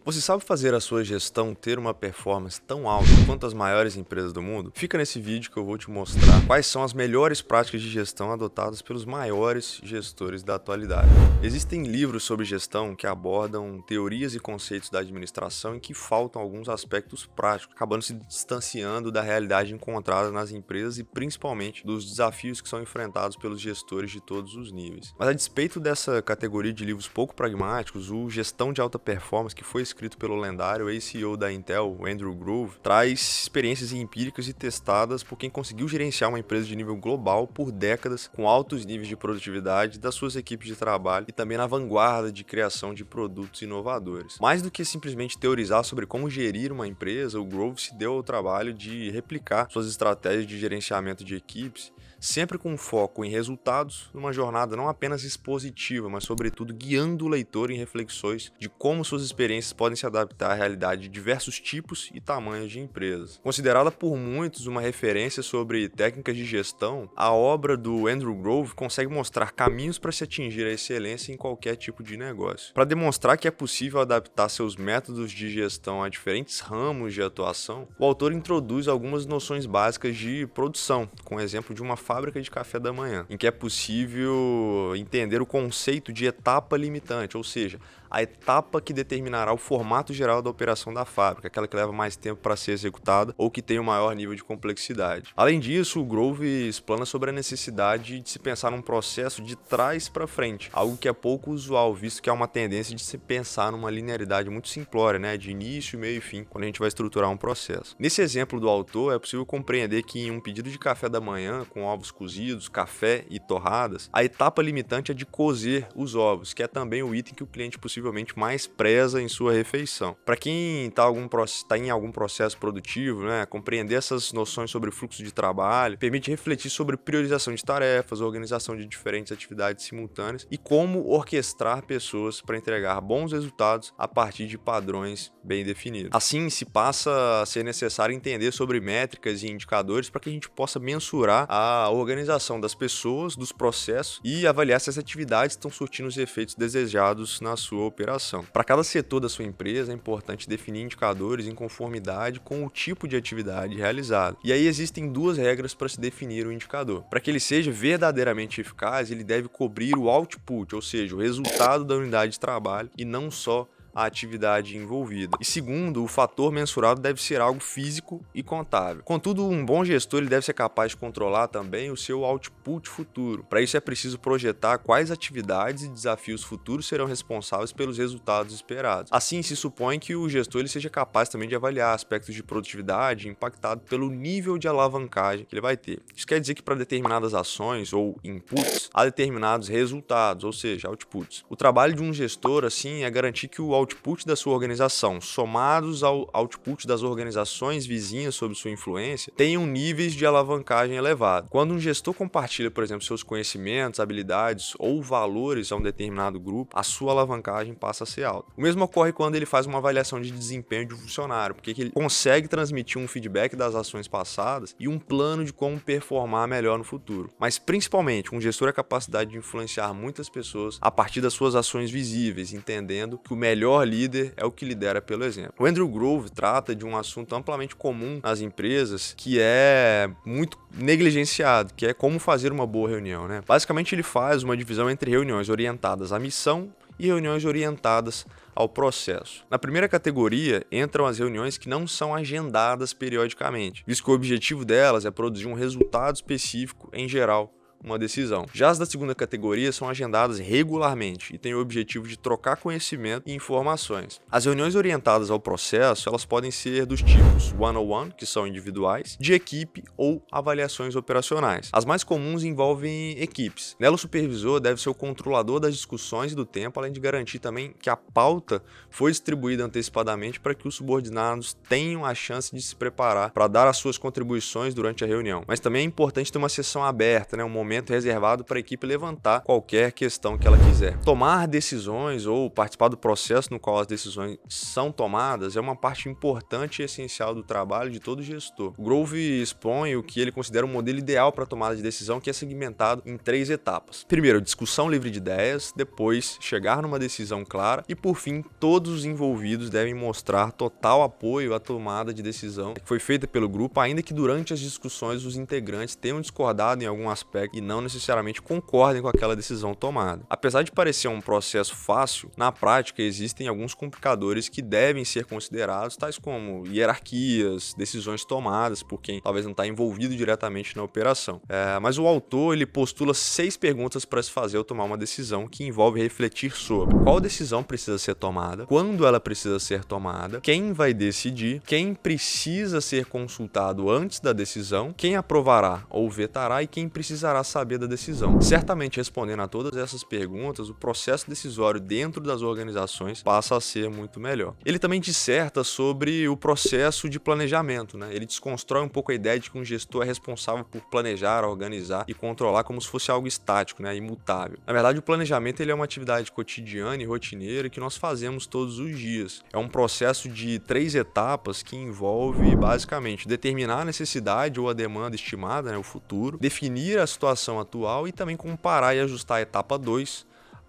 Você sabe fazer a sua gestão ter uma performance tão alta quanto as maiores empresas do mundo? Fica nesse vídeo que eu vou te mostrar quais são as melhores práticas de gestão adotadas pelos maiores gestores da atualidade. Existem livros sobre gestão que abordam teorias e conceitos da administração em que faltam alguns aspectos práticos, acabando se distanciando da realidade encontrada nas empresas e principalmente dos desafios que são enfrentados pelos gestores de todos os níveis. Mas a despeito dessa categoria de livros pouco pragmáticos, o Gestão de Alta Performance, que foi escrito pelo lendário ex-CEO da Intel, Andrew Grove, traz experiências empíricas e testadas por quem conseguiu gerenciar uma empresa de nível global por décadas, com altos níveis de produtividade das suas equipes de trabalho e também na vanguarda de criação de produtos inovadores. Mais do que simplesmente teorizar sobre como gerir uma empresa, o Grove se deu ao trabalho de replicar suas estratégias de gerenciamento de equipes, sempre com foco em resultados, numa jornada não apenas expositiva, mas sobretudo guiando o leitor em reflexões de como suas experiências podem se adaptar à realidade de diversos tipos e tamanhos de empresas. Considerada por muitos uma referência sobre técnicas de gestão, a obra do Andrew Grove consegue mostrar caminhos para se atingir a excelência em qualquer tipo de negócio. Para demonstrar que é possível adaptar seus métodos de gestão a diferentes ramos de atuação, o autor introduz algumas noções básicas de produção, com o exemplo de uma fábrica de café da manhã, em que é possível entender o conceito de etapa limitante, ou seja, a etapa que determinará o formato geral da operação da fábrica, aquela que leva mais tempo para ser executada ou que tem um maior nível de complexidade. Além disso, o Grove explana sobre a necessidade de se pensar num processo de trás para frente, algo que é pouco usual, visto que há uma tendência de se pensar numa linearidade muito simplória, né, de início, meio e fim, quando a gente vai estruturar um processo. Nesse exemplo do autor, é possível compreender que em um pedido de café da manhã, com ovos cozidos, café e torradas, a etapa limitante é de cozer os ovos, que é também o item que o cliente possivelmente mais preza em sua refeição. Para quem está em algum processo produtivo, né, compreender essas noções sobre fluxo de trabalho permite refletir sobre priorização de tarefas, organização de diferentes atividades simultâneas e como orquestrar pessoas para entregar bons resultados a partir de padrões bem definidos. Assim, se passa a ser necessário entender sobre métricas e indicadores para que a gente possa mensurar a organização das pessoas, dos processos e avaliar se as atividades estão surtindo os efeitos desejados na sua operação. Para cada setor da sua empresa, é importante definir indicadores em conformidade com o tipo de atividade realizada. E aí existem duas regras para se definir o indicador. Para que ele seja verdadeiramente eficaz, ele deve cobrir o output, ou seja, o resultado da unidade de trabalho e não só a atividade envolvida. E segundo, o fator mensurado deve ser algo físico e contável. Contudo, um bom gestor ele deve ser capaz de controlar também o seu output futuro. Para isso é preciso projetar quais atividades e desafios futuros serão responsáveis pelos resultados esperados. Assim, se supõe que o gestor ele seja capaz também de avaliar aspectos de produtividade impactado pelo nível de alavancagem que ele vai ter. Isso quer dizer que para determinadas ações ou inputs, há determinados resultados, ou seja, outputs. O trabalho de um gestor, assim, é garantir que o output da sua organização, somados ao output das organizações vizinhas sob sua influência, tenham níveis de alavancagem elevado. Quando um gestor compartilha, por exemplo, seus conhecimentos, habilidades ou valores a um determinado grupo, a sua alavancagem passa a ser alta. O mesmo ocorre quando ele faz uma avaliação de desempenho de um funcionário, porque ele consegue transmitir um feedback das ações passadas e um plano de como performar melhor no futuro. Mas, principalmente, um gestor é a capacidade de influenciar muitas pessoas a partir das suas ações visíveis, entendendo que o melhor líder é o que lidera pelo exemplo. O Andrew Grove trata de um assunto amplamente comum nas empresas que é muito negligenciado, que é como fazer uma boa reunião, né? Basicamente, ele faz uma divisão entre reuniões orientadas à missão e reuniões orientadas ao processo. Na primeira categoria entram as reuniões que não são agendadas periodicamente, visto que o objetivo delas é produzir um resultado específico, em geral, uma decisão. Já as da segunda categoria são agendadas regularmente e têm o objetivo de trocar conhecimento e informações. As reuniões orientadas ao processo, elas podem ser dos tipos one-on-one, que são individuais, de equipe ou avaliações operacionais. As mais comuns envolvem equipes. Nela, o supervisor deve ser o controlador das discussões e do tempo, além de garantir também que a pauta foi distribuída antecipadamente para que os subordinados tenham a chance de se preparar para dar as suas contribuições durante a reunião. Mas também é importante ter uma sessão aberta, né, um momento momento reservado para a equipe levantar qualquer questão que ela quiser. Tomar decisões ou participar do processo no qual as decisões são tomadas é uma parte importante e essencial do trabalho de todo gestor. O Grove expõe o que ele considera um modelo ideal para a tomada de decisão, que é segmentado em 3 etapas. Primeiro, discussão livre de ideias, depois, chegar numa decisão clara e, por fim, todos os envolvidos devem mostrar total apoio à tomada de decisão que foi feita pelo grupo, ainda que durante as discussões os integrantes tenham discordado em algum aspecto e não necessariamente concordem com aquela decisão tomada. Apesar de parecer um processo fácil, na prática existem alguns complicadores que devem ser considerados, tais como hierarquias, decisões tomadas por quem talvez não está envolvido diretamente na operação. Mas o autor ele postula 6 perguntas para se fazer ou tomar uma decisão, que envolve refletir sobre qual decisão precisa ser tomada, quando ela precisa ser tomada, quem vai decidir, quem precisa ser consultado antes da decisão, quem aprovará ou vetará e quem precisará saber da decisão. Certamente, respondendo a todas essas perguntas, o processo decisório dentro das organizações passa a ser muito melhor. Ele também disserta sobre o processo de planejamento, né? Ele desconstrói um pouco a ideia de que um gestor é responsável por planejar, organizar e controlar como se fosse algo estático, né? Imutável. Na verdade, o planejamento ele é uma atividade cotidiana e rotineira que nós fazemos todos os dias. É um processo de 3 etapas que envolve, basicamente, determinar a necessidade ou a demanda estimada, né? O futuro, definir a situação atual e também comparar e ajustar a etapa 2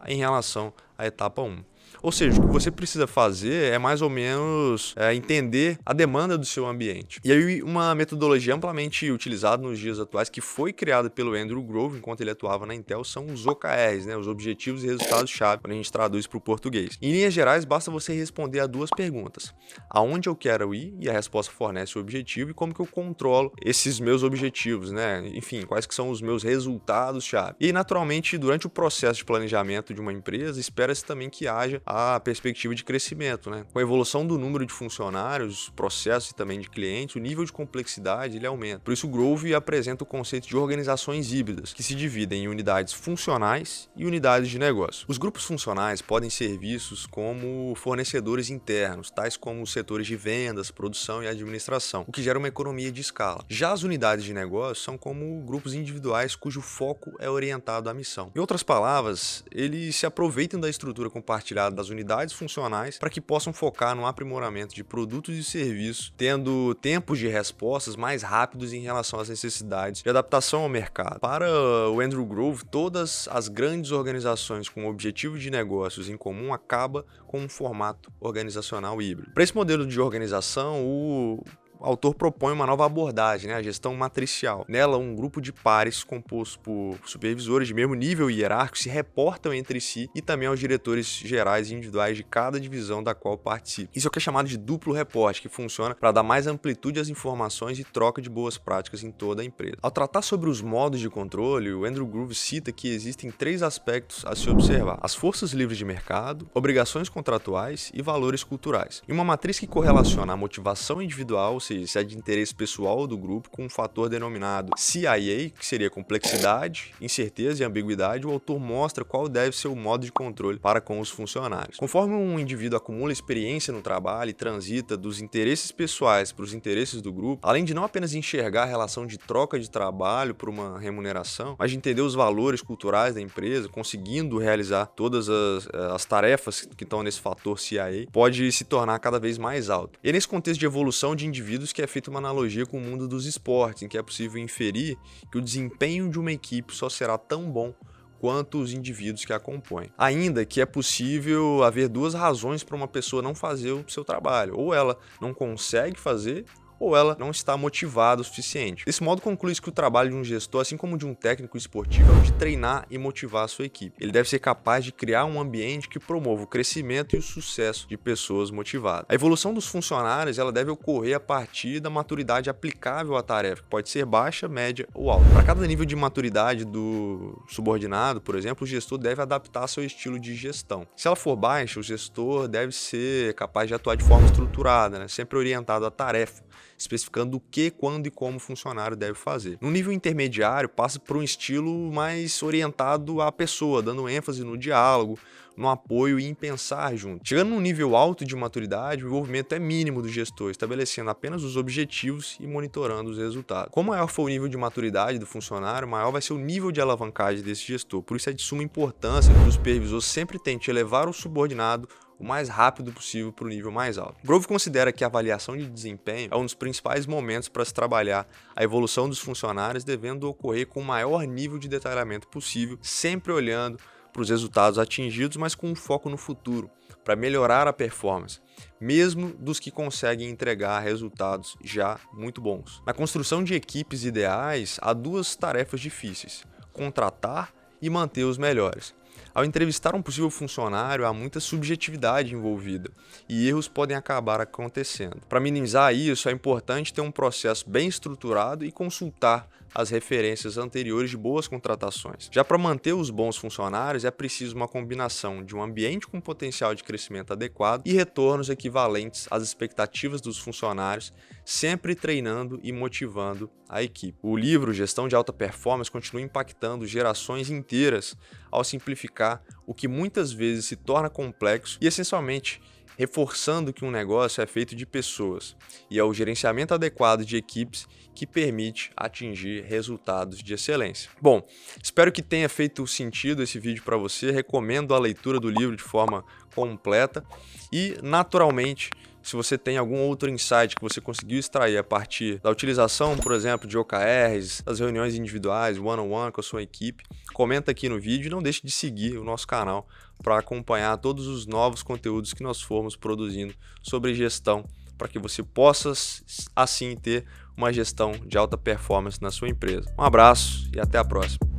em relação à etapa 1. Ou seja, o que você precisa fazer é mais ou menos entender a demanda do seu ambiente. E aí uma metodologia amplamente utilizada nos dias atuais, que foi criada pelo Andrew Grove enquanto ele atuava na Intel, são os OKRs, né? Os Objetivos e Resultados-Chave, quando a gente traduz para o português. Em linhas gerais, basta você responder a 2 perguntas. Aonde eu quero ir? E a resposta fornece o objetivo. E como que eu controlo esses meus objetivos, né? Enfim, quais que são os meus resultados-chave. E, naturalmente, durante o processo de planejamento de uma empresa, espera-se também que haja a perspectiva de crescimento, né? Com a evolução do número de funcionários, processos e também de clientes, o nível de complexidade ele aumenta. Por isso, o Grove apresenta o conceito de organizações híbridas, que se dividem em unidades funcionais e unidades de negócio. Os grupos funcionais podem ser vistos como fornecedores internos, tais como os setores de vendas, produção e administração, o que gera uma economia de escala. Já as unidades de negócio são como grupos individuais cujo foco é orientado à missão. Em outras palavras, eles se aproveitam da estrutura compartilhada das unidades funcionais para que possam focar no aprimoramento de produtos e serviços, tendo tempos de respostas mais rápidos em relação às necessidades de adaptação ao mercado. Para o Andrew Grove, todas as grandes organizações com objetivo de negócios em comum acabam com um formato organizacional híbrido. Para esse modelo de organização, o autor propõe uma nova abordagem, né? A gestão matricial. Nela, um grupo de pares composto por supervisores de mesmo nível hierárquico se reportam entre si e também aos diretores gerais e individuais de cada divisão da qual participam. Isso é o que é chamado de duplo reporte, que funciona para dar mais amplitude às informações e troca de boas práticas em toda a empresa. Ao tratar sobre os modos de controle, o Andrew Grove cita que existem 3 aspectos a se observar: as forças livres de mercado, obrigações contratuais e valores culturais. E uma matriz que correlaciona a motivação individual, ou seja, se é de interesse pessoal do grupo, com um fator denominado CIA, que seria complexidade, incerteza e ambiguidade, o autor mostra qual deve ser o modo de controle para com os funcionários. Conforme um indivíduo acumula experiência no trabalho e transita dos interesses pessoais para os interesses do grupo, além de não apenas enxergar a relação de troca de trabalho por uma remuneração, mas de entender os valores culturais da empresa, conseguindo realizar todas as tarefas que estão nesse fator CIA, pode se tornar cada vez mais alto. E nesse contexto de evolução de indivíduos que é feita uma analogia com o mundo dos esportes, em que é possível inferir que o desempenho de uma equipe só será tão bom quanto os indivíduos que a compõem. Ainda que é possível haver 2 razões para uma pessoa não fazer o seu trabalho: ou ela não consegue fazer, ou ela não está motivada o suficiente. Desse modo, conclui-se que o trabalho de um gestor, assim como de um técnico esportivo, é o de treinar e motivar a sua equipe. Ele deve ser capaz de criar um ambiente que promova o crescimento e o sucesso de pessoas motivadas. A evolução dos funcionários ela deve ocorrer a partir da maturidade aplicável à tarefa, que pode ser baixa, média ou alta. Para cada nível de maturidade do subordinado, por exemplo, o gestor deve adaptar seu estilo de gestão. Se ela for baixa, o gestor deve ser capaz de atuar de forma estruturada, né? Sempre orientado à tarefa, especificando o que, quando e como o funcionário deve fazer. No nível intermediário, passa por um estilo mais orientado à pessoa, dando ênfase no diálogo, no apoio e em pensar junto. Chegando num nível alto de maturidade, o envolvimento é mínimo do gestor, estabelecendo apenas os objetivos e monitorando os resultados. Quanto maior for o nível de maturidade do funcionário, maior vai ser o nível de alavancagem desse gestor. Por isso é de suma importância que o supervisor sempre tente elevar o subordinado o mais rápido possível para o nível mais alto. Grove considera que a avaliação de desempenho é um dos principais momentos para se trabalhar a evolução dos funcionários, devendo ocorrer com o maior nível de detalhamento possível, sempre olhando para os resultados atingidos, mas com um foco no futuro, para melhorar a performance, mesmo dos que conseguem entregar resultados já muito bons. Na construção de equipes ideais, há duas tarefas difíceis: contratar e manter os melhores. Ao entrevistar um possível funcionário, há muita subjetividade envolvida e erros podem acabar acontecendo. Para minimizar isso, é importante ter um processo bem estruturado e consultar as referências anteriores de boas contratações. Já para manter os bons funcionários, é preciso uma combinação de um ambiente com potencial de crescimento adequado e retornos equivalentes às expectativas dos funcionários, sempre treinando e motivando a equipe. O livro Gestão de Alta Performance continua impactando gerações inteiras ao simplificar o que muitas vezes se torna complexo e, essencialmente, reforçando que um negócio é feito de pessoas e é o gerenciamento adequado de equipes que permite atingir resultados de excelência. Bom, espero que tenha feito sentido esse vídeo para você. Recomendo a leitura do livro de forma completa e, naturalmente, se você tem algum outro insight que você conseguiu extrair a partir da utilização, por exemplo, de OKRs, das reuniões individuais, one-on-one com a sua equipe, comenta aqui no vídeo e não deixe de seguir o nosso canal para acompanhar todos os novos conteúdos que nós formos produzindo sobre gestão, para que você possa, assim, ter uma gestão de alta performance na sua empresa. Um abraço e até a próxima.